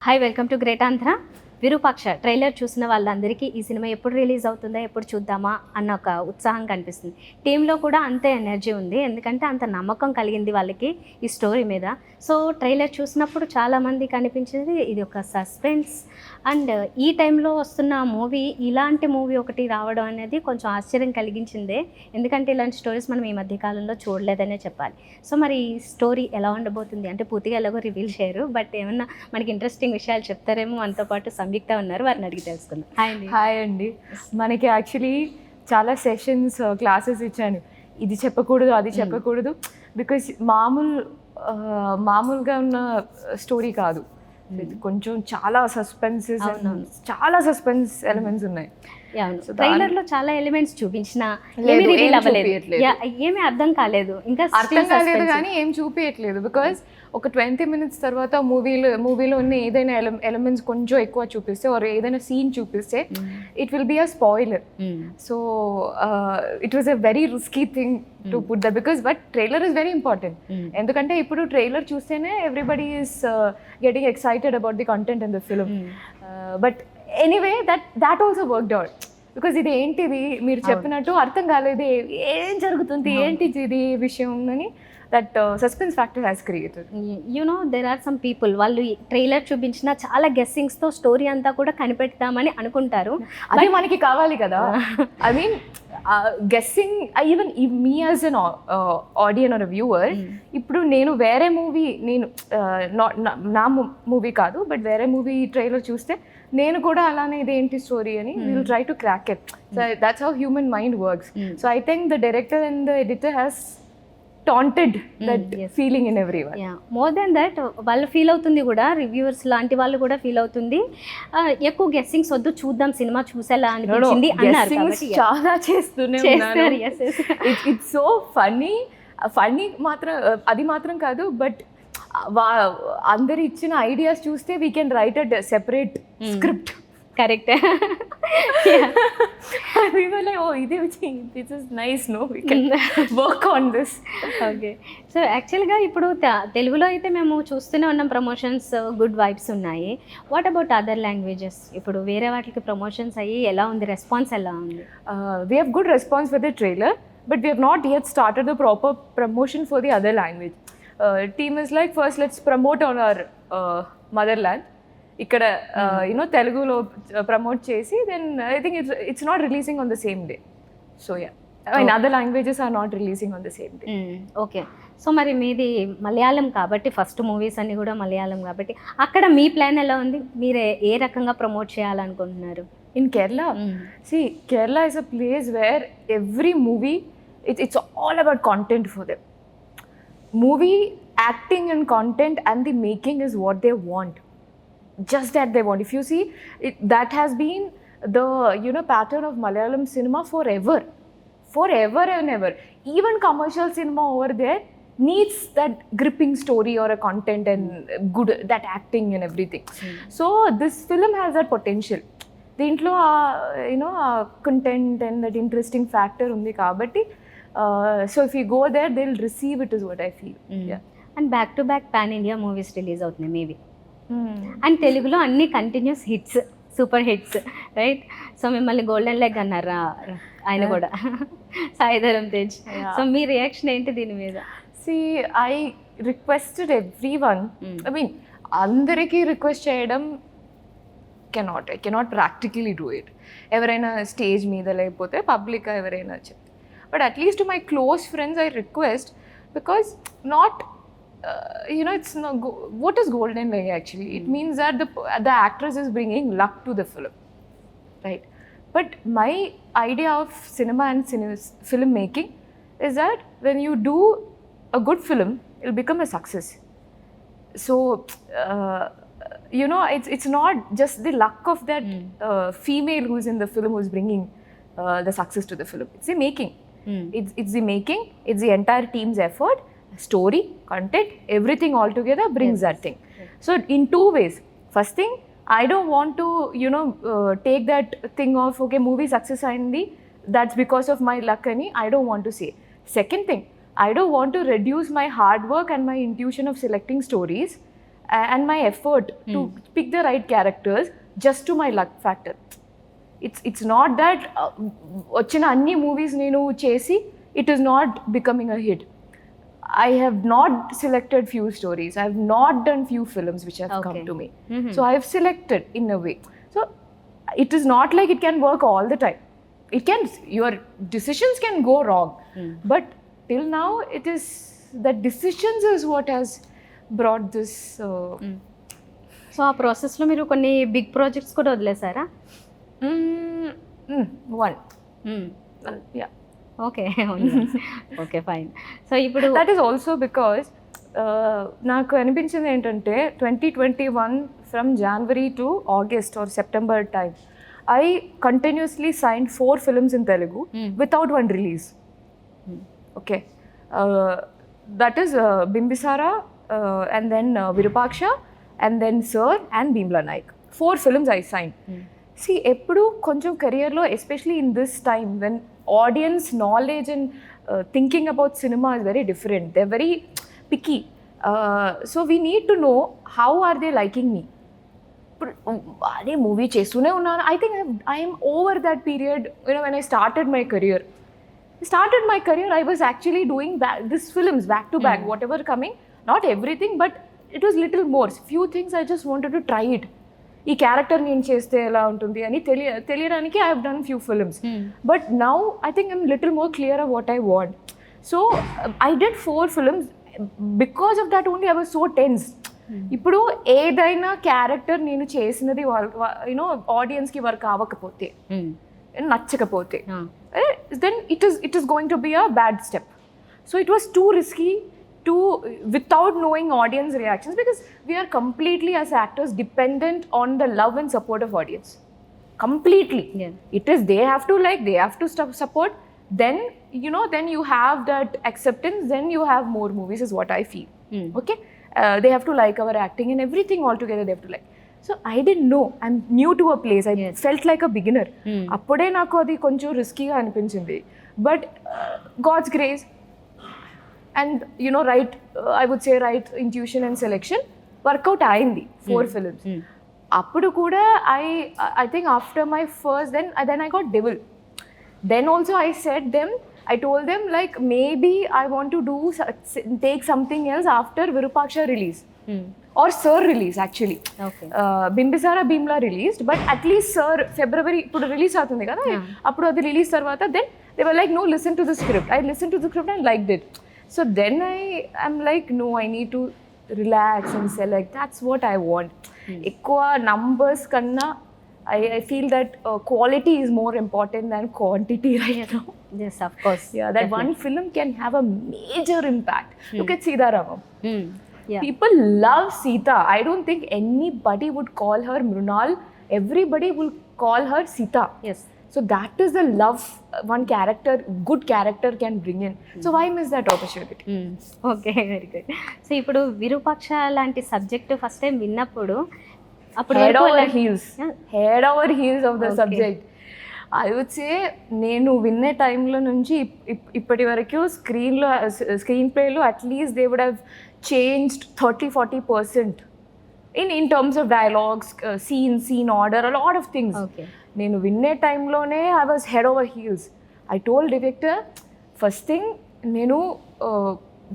Hi, welcome to Greatandhra. Virupaksha trailer చూసిన వాళ్ళందరికీ ఈ సినిమా ఎప్పుడు రిలీజ్ అవుతుందా, ఎప్పుడు చూద్దామా అన్న ఒక ఉత్సాహం కనిపిస్తుంది. టీంలో కూడా అంతే ఎనర్జీ ఉంది, ఎందుకంటే అంత నమ్మకం కలిగింది వాళ్ళకి ఈ స్టోరీ మీద. సో ట్రైలర్ చూసినప్పుడు చాలామంది కనిపించింది ఇది ఒక సస్పెన్స్ అండ్ ఈ టైంలో వస్తున్న మూవీ, ఇలాంటి మూవీ ఒకటి రావడం అనేది కొంచెం ఆశ్చర్యం కలిగించిందే, ఎందుకంటే ఇలాంటి స్టోరీస్ మనం ఈ మధ్యకాలంలో చూడలేదనే చెప్పాలి. సో మరి ఈ స్టోరీ ఎలా ఉండబోతుంది అంటే పూర్తిగా ఎలాగో రివీల్ చేయరు, బట్ ఏమన్నా మనకి ఇంట్రెస్టింగ్ విషయాలు చెప్తారేమో. మనతో పాటు సంయుక్త ఉన్నారు, వారిని అడిగి తెలుసుకుందాం. హాయ్ అండి. మనకి యాక్చువల్లీ చాలా సెషన్స్ క్లాసెస్ ఇచ్చాను, ఇది చెప్పకూడదు అది చెప్పకూడదు, బికాజ్ మామూలుగా ఉన్న స్టోరీ కాదు, కొంచెం చాలా సస్పెన్సెస్, చాలా సస్పెన్స్ ఎలిమెంట్స్ ఉన్నాయి. ట్రైలర్ లో చాలా ఎలిమెంట్స్ చూపించిన ఏమీ అర్థం కాలేదు, ఇంకా అర్థం కాలేదు కానీ ఏం చూపించట్లేదు. బికాజ్ ఒక 20 minutes తర్వాత మూవీలో ఉన్న ఏదైనా ఎలిమెంట్స్ కొంచెం ఎక్కువ చూపిస్తే ఆర్ ఏదైనా సీన్ చూపిస్తే it will be a spoiler. So it was a very risky thing to put that, because but trailer is very important. ఎందుకంటే ఇప్పుడు ట్రైలర్ చూస్తేనే everybody is getting excited about the content in the film. But anyway that also worked out, because ఇది ఏంటిది మీరు చెప్పినట్టు అర్థం కాలేదు, ఏం జరుగుతుంది ఏంటిది ఇది విషయం అని. That suspense factor has created. You know there are some people, వాళ్ళు ట్రైలర్ చూపించిన చాలా గెస్సింగ్స్తో స్టోరీ అంతా కూడా కనిపెడతామని అనుకుంటారు. అదే మనకి కావాలి కదా. I mean guessing, even me as an audience or viewer, ఇప్పుడు నేను వేరే మూవీ, నేను నా మూవీ కాదు బట్ వేరే మూవీ ట్రైలర్ చూస్తే నేను కూడా అలానే ఇదేంటి స్టోరీ అని will try to crack it. So that's how human mind works. So I think the director and the editor has taunted that feeling in everyone. Yeah, more than that వాళ్ళు feel అవుతుంది కూడా, reviewers లాంటి వాళ్ళు కూడా feel అవుతుంది, ఎక్కువ గెస్సింగ్స్ వద్దు, చూద్దాం సినిమా చూసేలా అనిపించింది అన్నారు. కాబట్టి చాలా చేస్తూనే ఉన్నారు. ఇట్స్ సో ఫన్నీ మాత్రం అది మాత్రం కాదు, బట్ అందరు ఇచ్చిన ఐడియాస్ చూస్తే we can write a separate script. Correct. This is nice, no we can work on this. Okay, so యాక్చువల్గా ఇప్పుడు తెలుగులో అయితే మేము చూస్తూనే ఉన్నాం, ప్రమోషన్స్ గుడ్ వైబ్స్ ఉన్నాయి. What about other languages? ఇప్పుడు వేరే వాటికి ప్రమోషన్స్ అయ్యి ఎలా ఉంది, రెస్పాన్స్ ఎలా ఉంది? We have good response for the trailer, but we have not yet started the proper promotion for the other language. Team is like, first let's promote on our motherland. ఇక్కడ you know తెలుగులో promote చేసి then I think it's not releasing on the same day. So yeah, I mean other languages are not releasing on the same day. Okay, so మరి మీది మలయాళం కాబట్టి, first movies అన్ని కూడా మలయాళం కాబట్టి, అక్కడ మీ ప్లాన్ ఎలా ఉంది? మీరు ఏ రకంగా ప్రమోట్ చేయాలనుకుంటున్నారు? In Kerala, see, Kerala is a place where every movie, it's all about content for them. Movie acting and content and the making is what they want. Just that they want. If you see, that has been the pattern of Malayalam cinema forever and ever. Even commercial cinema over there needs that gripping story or a content and good that acting and everything. So this film has that potential. దీంట్లో content and that interesting factor ఉంది కాబట్టి, so if you go there they will receive it is what I feel. And back to back pan India movies release అవుతున్నాయి maybe, and తెలుగులో అన్ని continuous hits, super hits, right? So మిమ్మల్ని golden leg అన్నారా ఆయన కూడా, Sai Dharam Tej. So మీ reaction ఏంటి దీని మీద? See, I requested everyone, I mean అందరికీ రిక్వెస్ట్ చేయడం I cannot practically do it. ఎవరైనా స్టేజ్ మీద లేకపోతే పబ్లిక్గా ఎవరైనా చెప్తే, but at least to my close friends I request, because not it's not what is golden leg actually? It means that the actress is bringing luck to the film, right? But my idea of cinema and film making is that when you do a good film, it will become a success. So it's not just the luck of that female who's in the film who's bringing the success to the film. It's the making. It's the making. It's the entire team's effort. Story, content, everything all together brings that thing. So in two ways. First thing, I don't want to take that thing of okay, movie success ayindi, that's because of my luck ani I don't want to say. Second thing, I don't want to reduce my hard work and my intuition of selecting stories and my effort to pick the right characters just to my luck factor. It's not that వచ్చిన అన్ని movies నేను చేసి it is not becoming a hit. I have not selected few stories. I have not done few films which have come to me. So I have selected in a way. So it is not like it can work all the time. It can, your decisions can go wrong. But till now, it is that decisions is what has brought this. సో ఆ ప్రాసెస్లో మీరు కొన్ని big projects కూడా వదిలేసారా? One. Yeah. Okay okay fine. So ఇప్పుడు that is also because నాకు అనిపించింది ఏంటంటే 2021 from January to August or September time I continuously sign 4 films in Telugu without one release. Okay, that is Bimbisara, and then Virupaksha, and then Sir and Bhimla Naik. 4 films I signed. See, ఎప్పుడు కొంచెం కెరియర్లో especially in this time when audience knowledge and thinking about cinema is very different. They're very picky. So we need to know how are they liking me. Are movie chestune unnanu? I think I am over that period. You know, when I started my career, I was actually doing these films back to back, whatever coming. Not everything, but it was little more. Few things I just wanted to try it. ఈ character నేను చేస్తే ఎలా ఉంటుంది అని తెలియడానికి I have done few films. But now I think I'm little more clear of what I want. So I did 4 films. Because of that only I was so tense. ఇప్పుడు ఏదైనా character నేను చేసినది యూనో ఆడియన్స్కి work అవ్వకపోతే, నచ్చకపోతే, then it is going to be a bad step. So it was too risky without knowing audience reactions, because we are completely as actors dependent on the love and support of audience. Completely. It is they have to like, they have to support, then you know, then you have that acceptance, then you have more movies is what I feel. Okay, they have to like our acting and everything altogether they have to like. So I didn't know, I'm new to a place. I felt like a beginner. Appude naaku adi koncham risky ga anipinchindi, but God's grace and you know, right, I would say right intuition and selection workout ayindi. 4 films. Appudu kuda I think after my first, then I got devil. Then also I told them like maybe I want to take something else after Virupaksha release or Sir release actually. Okay. Bimbisara Bhimla released, but at least Sir February ippudu release avutundi kada, appudu adi release tarvata then they were like, no, listen to the script. I listened to the script and liked it. So then I'm like, no, I need to relax and select. That's what I want. Ekkuva numbers kanna, I feel that quality is more important than quantity right now. Yes, of course. Yeah, that definitely. One film can have a major impact. Look at Sai Dharam. People love Sita. I don't think anybody would call her Mrunal. Everybody will call her Sita. Yes. So that is the love one character, good character can bring in. So why miss that opportunity? Okay, very good. So ఇప్పుడు విరూపాక్ష లాంటి subject first time విన్నప్పుడు అప్పుడు head over heels of the subject. I would say నేను విన్నే టైంలో నుంచి ఇప్పటి వరకు screen ప్లేలో at least they would have changed 30-40% in terms of dialogues, scene order, a lot of things. Okay. నేను విన్నే టైంలోనే I was head over heels. I told director, first thing నేను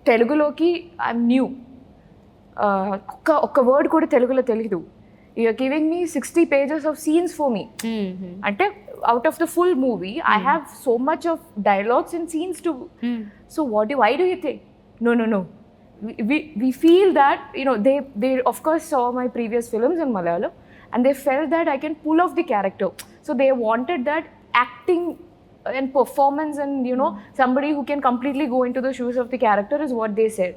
తెలుగులోకి ఐఎమ్ న్యూ, ఒక్క వర్డ్ కూడా తెలుగులో తెలీదు. You're giving me 60 pages of scenes for me. అంటే out of the full movie I have so much of dialogues and scenes to so why do you think no we feel that, you know, they of course saw my previous films in Malayalam and they felt that I can pull off the character. So they wanted that acting and performance and, you know, somebody who can completely go into the shoes of the character is what they said.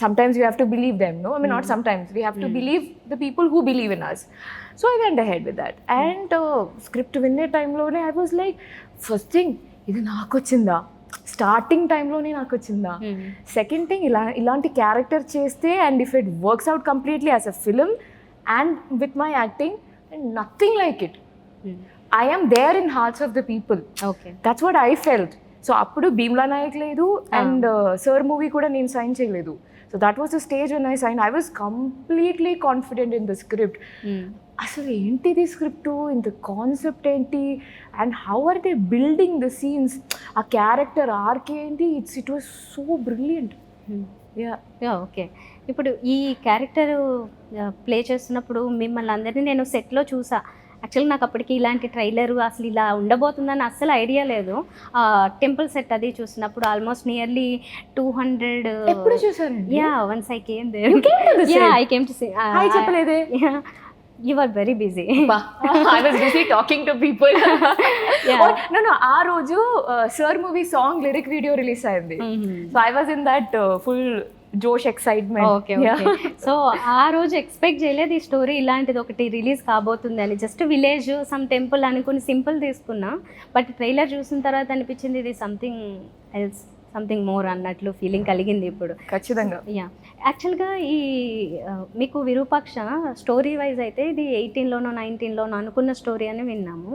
Sometimes you have to believe them, no? I mean, not sometimes. We have to believe the people who believe in us. So I went ahead with that. And script winne time lone I was like, first thing, ఇది నాకు వచ్చిందా, starting టైంలోనే నాకు వచ్చిందా. Second thing, ఇలాంటి character చేస్తే and if it works out completely as a film and with my acting, and nothing like it. I am there in hearts of the people. Okay. That's what I felt. So appudu Bhimla Naik ledu and Sir movie kuda nenu sign cheyaledu. So that was the stage when I signed. I was completely confident in the script. అసలు ఏంటిది script, ఇంత concept ఏంటి, and how are they building the scenes, ఆ character arc ఏంటి, it was so brilliant. Okay. ఇప్పుడు ఈ character play చేస్తున్నప్పుడు మిమ్మల్ని అందరినీ నేను సెట్లో చూసా. యాక్చువల్గా నాకు అప్పటికి ఇలాంటి ట్రైలర్ అసలు ఇలా ఉండబోతుందని అస్సలు ఐడియా లేదు. టెంపుల్ సెట్ అది చూసినప్పుడు ఆల్మోస్ట్ నియర్లీ 200. ఎప్పుడు చూసారు? Once I came I came to see. Hi చెప్పలేదే. You were very busy. I was busy talking to people. No, ఆ రోజు sir movie song lyric video release అయింది. So I was in that full josh excitement. Okay. So ఆ రోజు expect చేయలేదు ఈ story ఇలాంటిది ఒకటి రిలీజ్ కాబోతుంది అని. జస్ట్ విలేజ్ సమ్ టెంపుల్ అనుకుని సింపుల్ తీసుకున్నా, బట్ ట్రైలర్ చూసిన తర్వాత అనిపించింది ఇది సంథింగ్ ఎల్స్, సంథింగ్ మోర్ అన్నట్లు ఫీలింగ్ కలిగింది ఇప్పుడు. ఖచ్చితంగా. యాక్చువల్గా ఈ మీకు విరూపాక్ష స్టోరీ వైజ్ అయితే ఇది 18లోనో 19లోనో అనుకున్న స్టోరీ అని విన్నాము.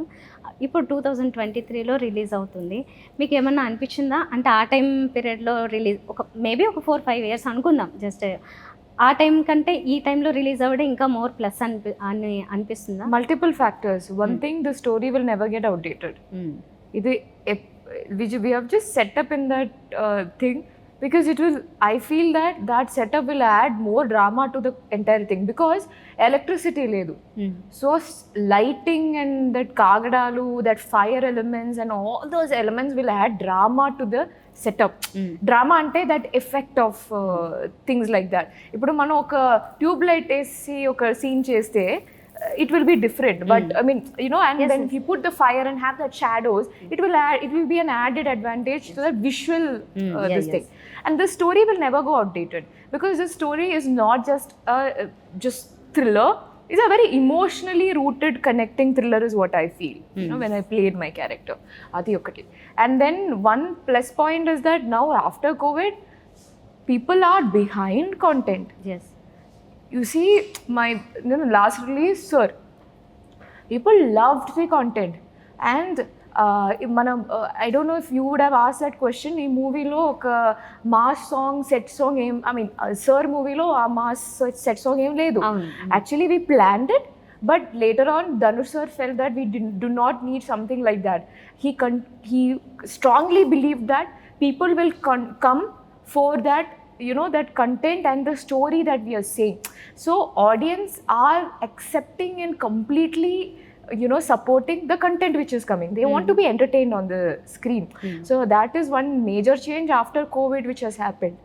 ఇప్పుడు 2023లో రిలీజ్ అవుతుంది. మీకు ఏమన్నా అనిపించిందా? అంటే ఆ టైం పీరియడ్లో రిలీజ్ మేబీ ఒక 4-5 years అనుకుందాం, జస్ట్ ఆ టైం కంటే ఈ టైంలో రిలీజ్ అవ్వడం ఇంకా మోర్ ప్లస్ అని అనిపిస్తుందా? Multiple factors. One thing, the story will never get outdated. ఇది which we have just set up in that thing, because it will, I feel that setup will add more drama to the entire thing, because electricity ledu. So lighting and that kagadalu, that fire elements and all those elements will add drama to the setup. Drama ante that effect of things like that. Ippudu manu oka tube light esi oka scene cheste it will be different, but I mean, you know, and then if you put the fire and have that shadows, it will be an added advantage to the visual this thing. And the story will never go outdated, because the story is not just thriller. It's a very emotionally rooted connecting thriller is what I feel, you know, when I played my character adi okati. And then one plus point is that now after COVID people are behind content. Yes. You see, my last release, sir, people loved the content. And I don't know if you would have asked that question. In movie lo oka mass song, set song aim, I mean sir movie lo a mass set song aim ledu. Actually we planned it, but later on Dhanush sir felt that we do not need something like that. He strongly believed that people will come for that, you know, that content and the story that we are saying. So audience are accepting and completely, you know, supporting the content which is coming. They want to be entertained on the screen. So that is one major change after COVID which has happened.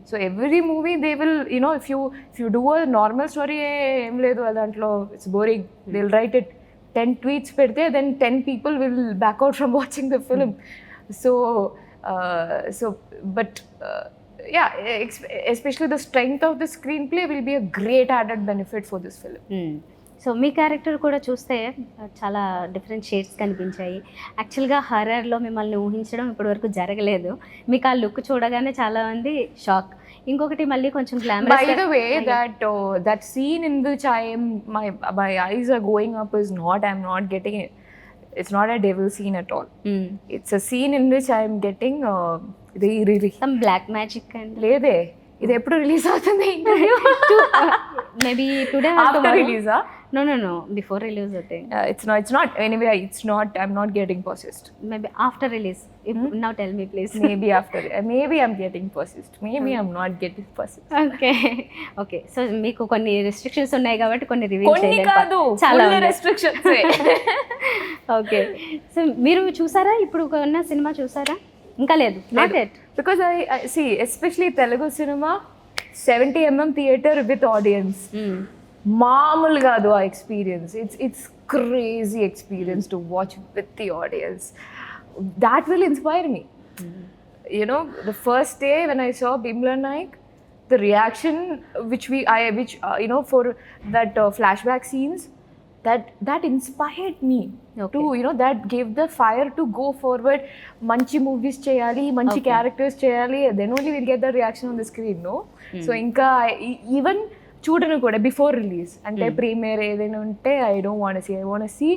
So every movie they will, you know, if you do a normal story, em ledu adantlo, it's boring. They'll write it 10 tweets pedte, then 10 people will back out from watching the film. But yeah, especially the strength of the screenplay will be a great added benefit for this film. So me character కూడా చూస్తే చాలా different shades కనిపించాయి. యాక్చువల్గా హర్రర్లో మిమ్మల్ని ఊహించడం ఇప్పటివరకు జరగలేదు. మీకు ఆ లుక్ చూడగానే చాలా మంది షాక్. ఇంకొకటి మళ్ళీ కొంచెం glamorous. By the way, that scene in which my eyes are going up is not, I'm not getting it. It's not a devil scene at all. It's a scene in which I am getting really some black magic and lede. ఇది ఎప్పుడు release అవుతుంది interview? Maybe today after release. No, before release hote. It's not anyway, it's not, I'm not getting possessed. Maybe after release. Now tell me please. Maybe after, maybe I'm getting possessed, maybe I'm not getting possessed. Okay, so meeku konni restrictions unnai kabatti konni reveal cheyalem. Konni kaadu, chaala restrictions. Okay, so మీరు చూసారా ఇప్పుడు ఉన్న cinema చూసారా? ఇంకా లేదు, not yet. Because I see, especially Telugu cinema, 70mm theater with audience. మామూలు కాదు ఆ experience. It's crazy experience to watch with the audience. That will inspire me. You know, the first day when I saw Bimla Naik, the reaction which you know, for that flashback scenes, that inspired me to, you know, that gave the fire to go forward. Manchi movies cheyali, manchi characters cheyali, then only we'll get the reaction on the screen, no? So inka even చూడను కూడా before release, అంటే premiere ఏదైనా ఉంటే I don't want see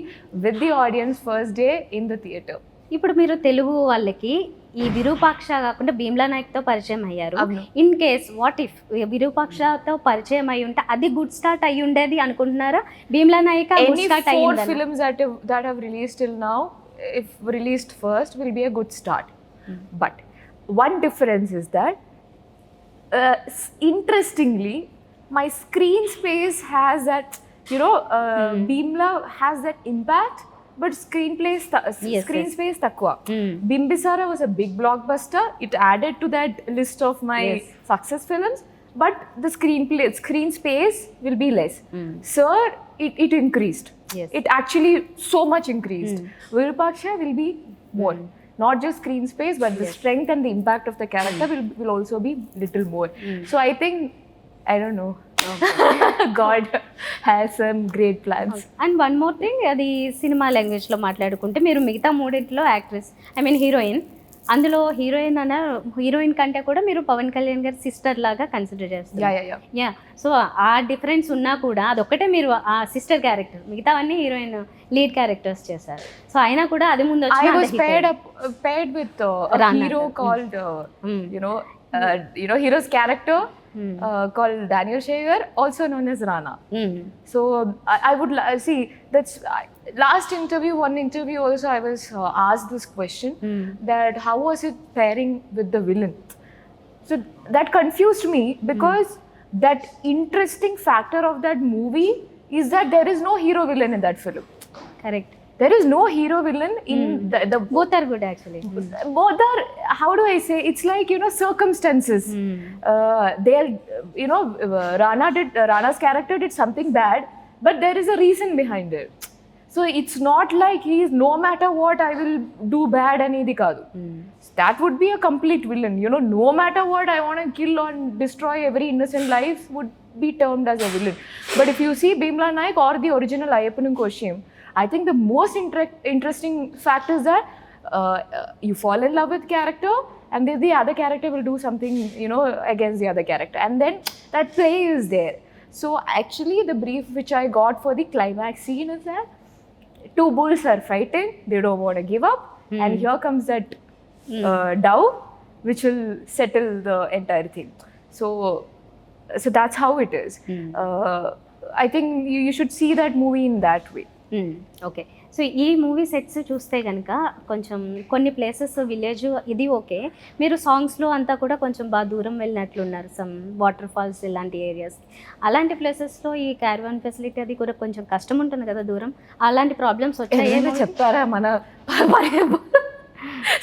with the audience first day in the theatre. ఇప్పుడు మీరు తెలుగు వాళ్ళకి ఈ విరూపాక్ష కాకుండా భీమ్లా నాయక్తో పరిచయం అయ్యారు. అవును. ఇన్ కేస్ వాట్ ఇఫ్ విరూపాక్షతో పరిచయం అయి ఉంటే అది గుడ్ స్టార్ట్ అయ్యి ఉండేది అనుకుంటున్నారా? భీమ్లా నాయక గుడ్ Any స్టార్ట్ 4 అయ్యిందా? films that have released till now, if released first, will be a good start. But one difference is that, interestingly, my screen space has that, Bhimla has that impact, but screen space takwa. Bimbisara was a big blockbuster. It added to that list of my success films, but the screen space will be less. Sir, it increased. Yes. It actually so much increased. Virupaksha will be more. Not just screen space, but the strength and the impact of the character will also be little more. So I think, I don't know. God has some great plans. And one more thing, అది cinema లాంగ్వేజ్లో మాట్లాడుకుంటే మీరు మిగతా మూడింటిలో actress, I mean heroine, అందులో heroine కంటే కూడా మీరు పవన్ కళ్యాణ్ గారి సిస్టర్ లాగా కన్సిడర్ చేస్తారు. యా, సో ఆ డిఫరెన్స్ ఉన్నా కూడా అదొక్కటే మీరు ఆ సిస్టర్ క్యారెక్టర్, మిగతావన్నీ హీరోయిన్ లీడ్ క్యారెక్టర్స్ చేశారు. సో అయినా కూడా అది ముందు I was paired with a hero called, hero's character called Daniel Shaver, also known as Rana. So I would see, that's last interview, one interview also I was asked this question, that how was it pairing with the villain. So that confused me, because that interesting factor of that movie is that there is no hero villain in that film. కరెక్ట్. There is no hero villain in the both are good actually. both are, how do I say, it's like, circumstances. They're, Rana's character did something bad, but there is a reason behind it. So it's not like he's no matter what I will do bad anedi kaadu. That would be a complete villain. No matter what I want to kill or destroy every innocent life would be termed as a villain. But if you see Bhimla Nayak or the original Ayappanam Koshiyam, I think the most interesting fact is that you fall in love with character, and then the other character will do something, against the other character, and then that play is there. So actually the brief which I got for the climax scene is that 2 bulls are fighting, they don't want to give up, and here comes that dove which will settle the entire thing. So that's how it is. I think you should see that movie in that way. Okay. So ఈ movie sets చూస్తే కనుక కొంచెం కొన్ని places village ఇది okay, మీరు సాంగ్స్లో అంతా కూడా కొంచెం బాగా దూరం వెళ్ళినట్లున్నారు, సమ్ వాటర్ ఫాల్స్ ఇలాంటి ఏరియాస్. అలాంటి ప్లేసెస్లో ఈ క్యారవాన్ ఫెసిలిటీ అది కూడా కొంచెం కష్టం ఉంటుంది కదా, దూరం. అలాంటి ప్రాబ్లమ్స్ వచ్చాయి చెప్తారా మన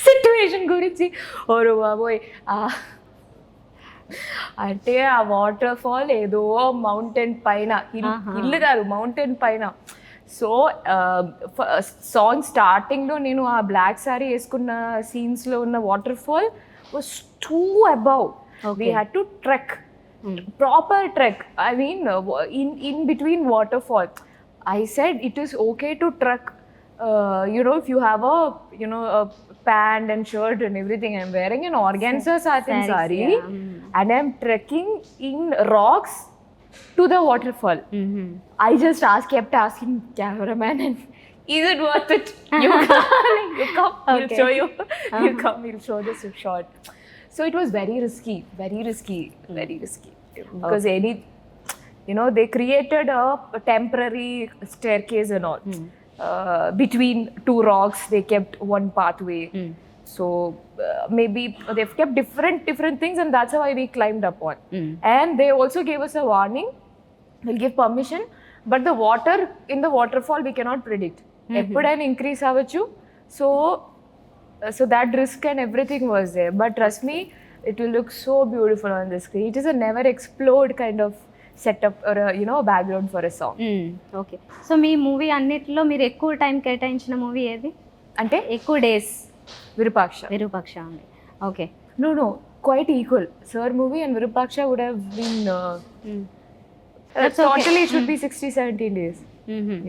సిచ్యువేషన్ గురించి? ఓరు బాబోయ్, అంటే ఆ వాటర్ ఫాల్ ఏదో మౌంటైన్ పైన, ఇల్లు కాదు మౌంటైన్ పైన. సో సాంగ్ స్టార్టింగ్లో నేను ఆ బ్లాక్ శారీ వేసుకున్న సీన్స్లో ఉన్న water fall was two above. We had to trek, proper trek. I mean in between waterfall. I said it is okay to trek, if you have a pant and shirt and everything. I'm wearing an organza satin saree, and I'm trekking in rocks to the waterfall. I just kept asking cameraman, and is it worth it? You come, we'll show you. You come, we'll show this shot. So it was very risky, because they created a temporary staircase and all. Between 2 rocks, they kept one pathway. So maybe they've kept different things, and that's how we climbed up on. And they also gave us a warning. They'll give permission, but the water in the waterfall we cannot predict. Eppudaina increase avachchu. So that risk and everything was there. But trust me, it will look so beautiful on the screen. It is a never explored kind of setup or a background for a song. Okay. So me movie అన్నిటిలో మీరు ఎక్కువ time కేటాయించిన movie ఏది, అంటే ఎక్కువ days? Virupaksha ఉంది. Okay. No, quite equal. Sir movie and Virupaksha would have been totally it should be 60-70 days.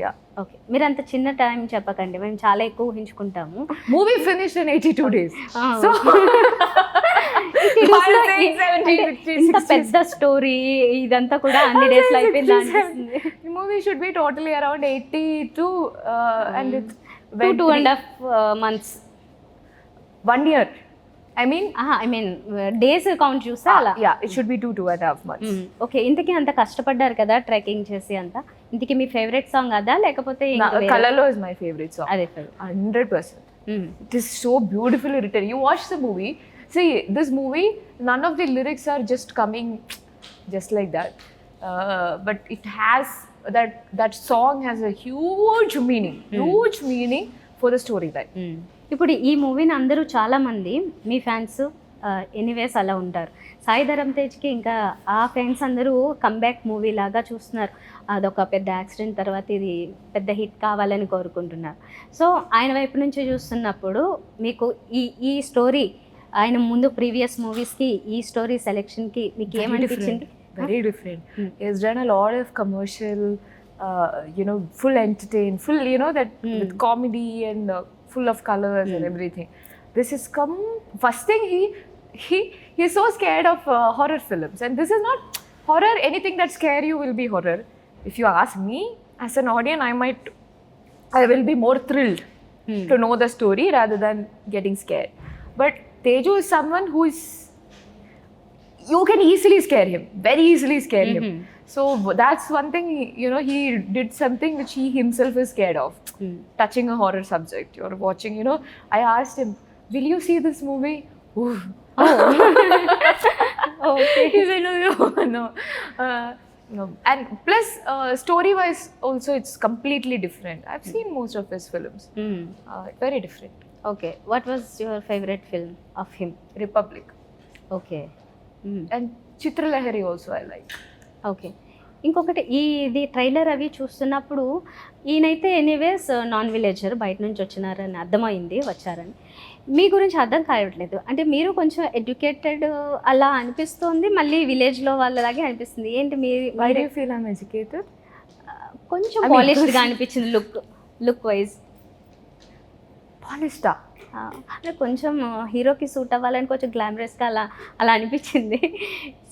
Yeah. Okay. మీరు అంత చిన్న టైం చెప్పకండి, మేము చాలా ఎక్కువ ఊహించుకుంటాము. Movie finished in 82 days. So ఇంత పెద్ద స్టోరీ ఇదంతా కూడా అన్ని డేస్ లో అయిపోయింది అనిపిస్తుంది. The movie should be totally around 82 and it's 2.5 months. 1 year. I mean, I mean days count చూస్తే అలా. yeah, it should be 2.5 months. Okay, ఇంతకీ అంత కష్టపడ్డారు కదా ట్రెక్కింగ్ చేసి అంతా, ఇంతకీ మీ ఫేవరెట్ సాంగ్ అదా లేకపోతే ఇంకా వేరే? Kalalo is my favorite song. అదే favorite. 100%. It is so beautifully written. You watch the movie. See, this movie, none of the lyrics are just coming just like that. But it has that song has a huge meaning for the storyline. ఇప్పుడు ఈ మూవీని అందరూ చాలామంది మీ fans anyways అలా ఉంటారు. సాయి ధరమ్ తేజ్కి ఇంకా ఆ fans అందరూ కమ్బ్యాక్ మూవీ లాగా చూస్తున్నారు. అదొక పెద్ద యాక్సిడెంట్ తర్వాత ఇది పెద్ద హిట్ కావాలని కోరుకుంటున్నారు. సో ఆయన వైపు నుంచి చూస్తున్నప్పుడు మీకు ఈ స్టోరీ, ఆయన ముందు ప్రీవియస్ మూవీస్కి ఈ స్టోరీ సెలెక్షన్కి మీకు ఏమనిపించింది? Very different. He has done a lot of commercial, full entertain, full, that with comedy and full of colors and everything. This is first thing he's so scared of horror films, and this is not horror. Anything that scare you will be horror. If you ask me as an audience, I will be more thrilled to know the story rather than getting scared. But Teju is someone who is, you can easily scare him, very easily scare him. So that's one thing, he did something which he himself is scared of, touching a horror subject or watching, I asked him, will you see this movie? Ooh. Okay. He said, no. No. And plus, story-wise also, it's completely different. I've seen most of his films. Very different. Okay. What was your favorite film of him? Republic. Okay. And Chitralahari also I like. Okay, ఇంకొకటి ఇది trailer అవి చూస్తున్నప్పుడు ఈయనైతే anyways non villager, బయట నుంచి వచ్చినారని అర్థమైంది, వచ్చారని. మీ గురించి అర్థం కావట్లేదు, అంటే మీరు కొంచెం ఎడ్యుకేటెడ్ అలా అనిపిస్తుంది, మళ్ళీ విలేజ్లో వాళ్ళలాగే అనిపిస్తుంది. ఏంటి Why do you feel I'm educated? కొంచెం పాలిష్డ్గా అనిపించింది లుక్ వైజ్. పాలిష్డా? అంటే కొంచెం హీరోకి సూట్ అవ్వాలని కొంచెం గ్లామరస్గా అలా అనిపించింది.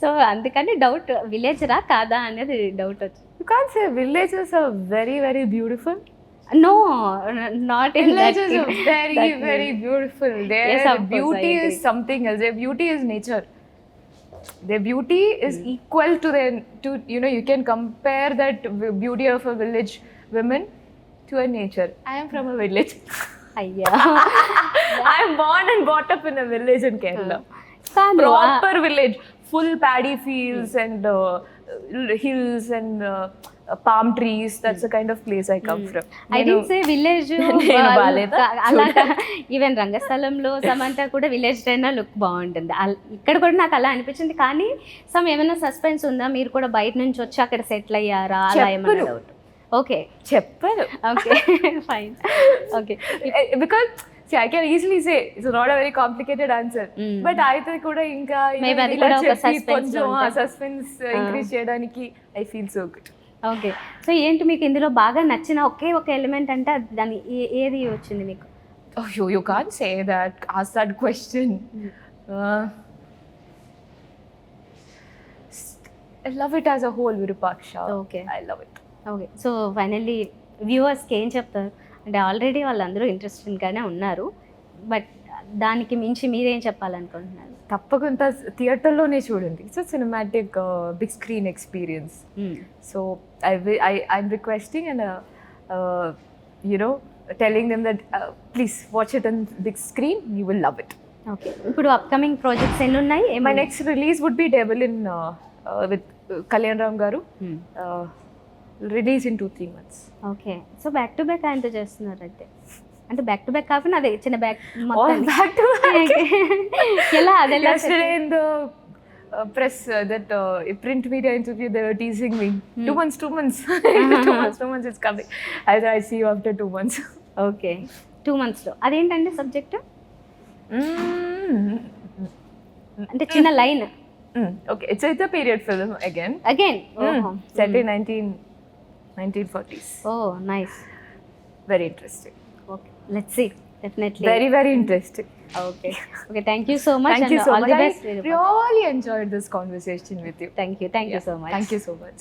సో అందుకని డౌట్, విలేజరా కాదా అనేది డౌట్ వచ్చింది. You can't say villagers are very, very beautiful. No, not in that. Villages are very, very beautiful. Their beauty is something else. Their beauty is nature. Their beauty is equal to you can compare that beauty of a village women to a nature. I am from a village. అయ్యా, I am born and brought up in a village in Kerala. Proper village, full paddy fields and hills and palm trees. That's the kind of place I come from. I didn't say village. అలాగా even రంగస్థలంలో Samantha కూడా village అయినా look బాగుంటుంది. ఇక్కడ కూడా నాకు అలా అనిపించింది. కానీ ఏమైనా సస్పెన్స్ ఉందా? మీరు కూడా బయట నుంచి వచ్చి అక్కడ సెటిల్ అయ్యారా? అలా ఏమైనా డౌట్? ఓకే, చెప్పారు. Okay, fine. Okay, because see, I can easily say it's not a very complicated answer, but అయితే కూడా ఇంకా సస్పెన్స్ ఇంక్రీజ్ చేయడానికి I feel so good. Okay, so ఏంటి మీకు ఇందులో బాగా నచ్చిన ఒక ఎలిమెంట్ అంటే దాని ఏది వచ్చింది మీకు? Oh, you can't say that. Ask that question. I love it as a whole, Virupaksha. Okay. I love it. Okay, so finally వ్యూవర్స్కి ఏం చెప్తారు? అంటే ఆల్రెడీ వాళ్ళందరూ ఇంట్రెస్టింగ్గానే ఉన్నారు, బట్ దానికి మించి మీరేం చెప్పాలనుకుంటున్నారు? తప్పకుండా థియేటర్లోనే చూడండి. It's cinematic big screen experience. So I'm requesting and telling them that please watch it on big screen, you will love it. Okay, ఇప్పుడు అప్కమింగ్ ప్రాజెక్ట్స్ ఎన్ని ఉన్నాయి? My next release would be Devil in with Kalyan Ram garu. Release in 2-3 months. Okay, so back to back ఆయనతో చేస్తున్నారు అయితే? అంటే back to back కాకుండా అదే చిన్న బ్యాక్ back to back. ఎలా అదెలా? Yesterday in the press that print media interview, they were teasing me. 2 months. 2 months it's coming. I see you after 2 months. Okay, 2 monthsలో అదేంటంటే సబ్జెక్ట్? అంటే చిన్న line. Okay, it's a period film again. Set in 1940s. Oh, nice. Very interesting. Okay, let's see. Definitely. Very, very interesting. Okay, thank you so much. Thank you so all much. the best. I really enjoyed this conversation with you. Thank you so much. Thank you so much.